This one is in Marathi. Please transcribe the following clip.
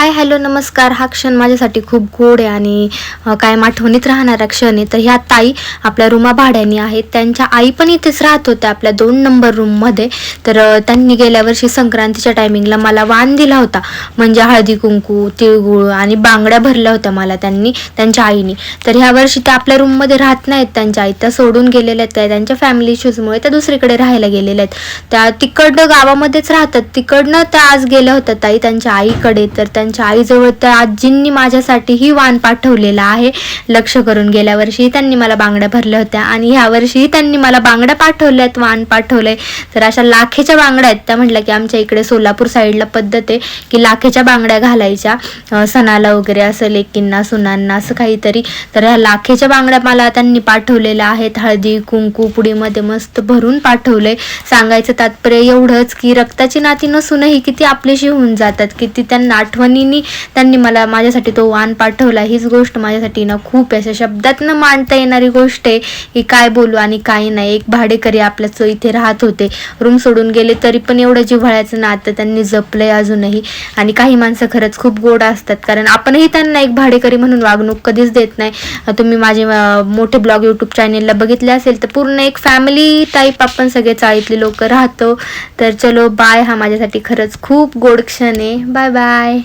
हाय हॅलो नमस्कार. हा क्षण माझ्यासाठी खूप गोड आहे आणि कायम आठवणीत राहणारा क्षण आहे. तर ह्या ताई आपल्या रूमा भाड्याने आहेत. त्यांच्या आई पण इथेच राहत होत्या आपल्या 2 नंबर रूममध्ये. तर त्यांनी गेल्या वर्षी संक्रांतीच्या टायमिंगला मला वाण दिला होता, म्हणजे हळदी कुंकू, तिळगुळ आणि बांगड्या भरल्या होत्या मला त्यांनी, त्यांच्या आईनी. तर ह्या वर्षी त्या आपल्या रूममध्ये राहत नाहीत. त्यांच्या आई त्या सोडून गेलेल्या आहेत, त्यांच्या फॅमिली इश्यूजमुळे त्या दुसरीकडे राहायला गेलेल्या आहेत. त्या तिकडनं गावामध्येच राहतात. तिकडनं त्या आज गेल्या होत्या ताई त्यांच्या आईकडे. तर त्यांच्या आईजवळ त्या आजींनी माझ्यासाठीही वाण पाठवलेला आहे. लक्ष करून गेल्या वर्षी त्यांनी मला बांगड्या भरल्या होत्या आणि ह्या वर्षी त्यांनी मला बांगड्या पाठवल्यात, वाण पाठवलंय. तर अशा लाखेच्या बांगड्या आहेत. त्या म्हटल्या की आमच्या इकडे सोलापूर साईडला पद्धत आहे की लाखेच्या बांगड्या घालायच्या सणाला वगैरे, असं लेकींना सुनांना असं काहीतरी. तर ह्या लाखेच्या बांगड्या मला त्यांनी पाठवलेल्या आहेत. हळदी कुंकू पुडीमध्ये मस्त भरून पाठवलंय. सांगायचं तात्पर्य एवढंच की रक्ताची नाती नसूनही किती आपलीशी होऊन जातात, किती त्यांना आठवणींनी त्यांनी मला माझ्यासाठी तो वाण पाठवला. हीच गोष्ट माझ्यासाठी ना खूप अशा शब्दात न मांडता येणारी गोष्ट आहे की काय बोलू आणि काय नाही. एक भाडेकरी आपल्याच इथे राहत होते, रूम सोडून गेले, तरी पण एवढं जिव्हाळ्याचं नातं त्यांनी जपलंय अजूनही. आणि काही माणसं खरंच खूप गोड असतात, कारण आपणही त्यांना एक भाडेकरी म्हणून वागणूक कधीच देत नाही. तुम्ही माझे मोठे ब्लॉग यूट्यूब चॅनेलला बघितले असेल तर पूर्ण एक फॅमिली टाईप आपण सगळे चाळीतले लोक राहतो. तर चलो बाय. हा माझ्यासाठी खरंच खूप गोड क्षण आहे. Bye bye.